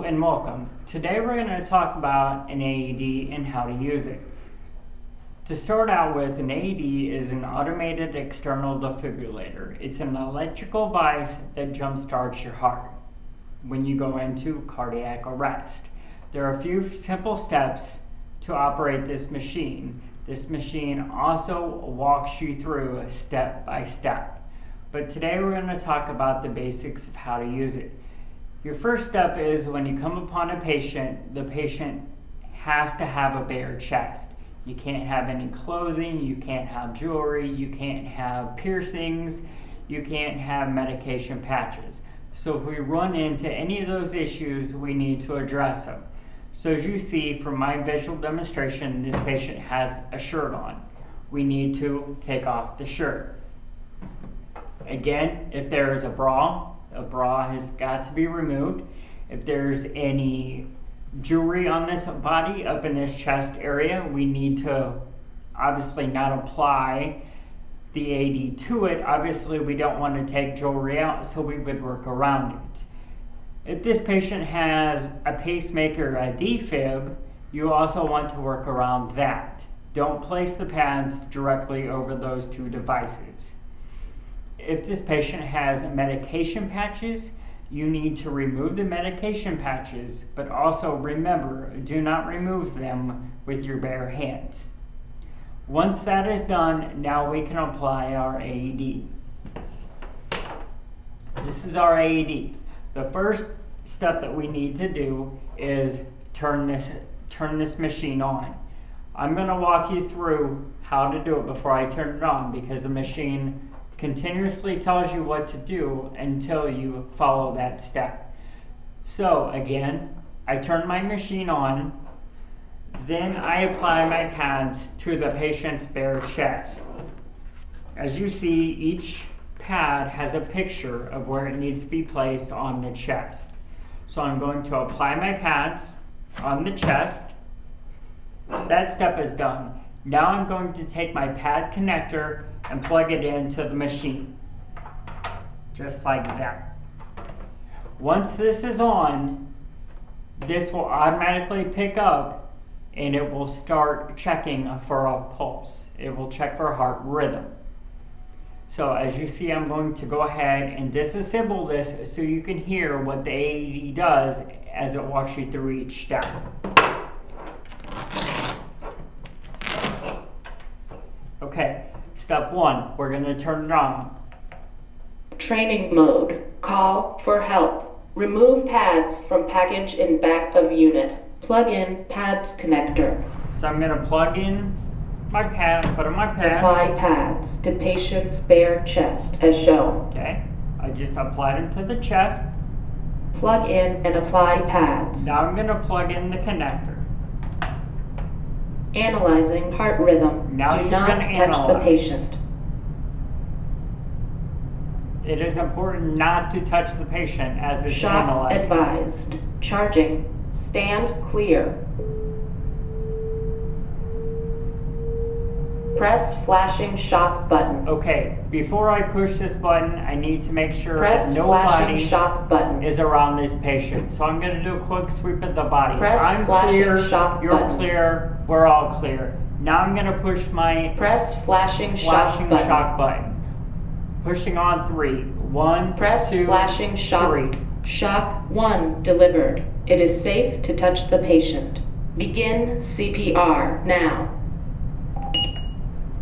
and welcome. Today we're going to talk about an AED and how to use it. To start out with, an AED is an automated external defibrillator. It's an electrical device that jumpstarts your heart when you go into cardiac arrest. There are a few simple steps to operate this machine. This machine also walks you through step by step. But today we're going to talk about the basics of how to use it. Your first step is when you come upon a patient, the patient has to have a bare chest. You can't have any clothing, you can't have jewelry, you can't have piercings, you can't have medication patches. So if we run into any of those issues, we need to address them. So as you see from my visual demonstration, this patient has a shirt on. We need to take off the shirt. Again, if there is a bra has got to be removed. If there's any jewelry on this body, up in this chest area, we need to obviously not apply the AED to it. Obviously, we don't want to take jewelry out, so we would work around it. If this patient has a pacemaker or a defib, you also want to work around that. Don't place the pads directly over those two devices. If this patient has medication patches, you need to remove the medication patches, but also remember, do not remove them with your bare hands. Once that is done, now we can apply our AED. This is our AED. The first step that we need to do is turn this machine on. I'm going to walk you through how to do it before I turn it on, because the machine continuously tells you what to do until you follow that step. So again, I turn my machine on, then I apply my pads to the patient's bare chest. As you see, each pad has a picture of where it needs to be placed on the chest. So I'm going to apply my pads on the chest. That step is done. Now I'm going to take my pad connector and plug it into the machine, just like that. Once this is on, this will automatically pick up and it will start checking for a pulse. It will check for heart rhythm. So as you see, I'm going to go ahead and disassemble this so you can hear what the AED does as it walks you through each step. Okay, step one, we're going to turn it on. Training mode. Call for help. Remove pads from package in back of unit. Plug in pads connector. So I'm going to plug in my pad, put on my pads. Apply pads to patient's bare chest as shown. Okay, I just applied them to the chest. Plug in and apply pads. Now I'm going to plug in the connector. Analyzing heart rhythm. Now Do she's not going to touch analyze. the patient. It is important not to touch the patient as it's Shock analyzed. advised. Charging. Stand clear. Press flashing shock button. Okay, before I push this button, I need to make sure Press that nobody flashing shock button. is around this patient. So I'm going to do a quick sweep of the body. Press I'm flashing clear, shock you're button. clear, we're all clear. Now I'm going to push my Press flashing shock button. shock button. Pushing on 3. 1, Press 2, flashing shock. 3. Shock 1 delivered. It is safe to touch the patient. Begin CPR now.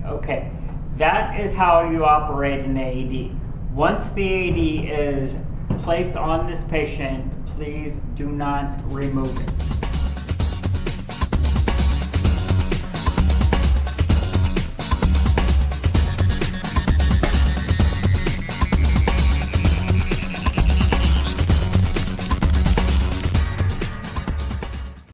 Okay, that is how you operate an AED. Once the AED is placed on this patient, please do not remove it.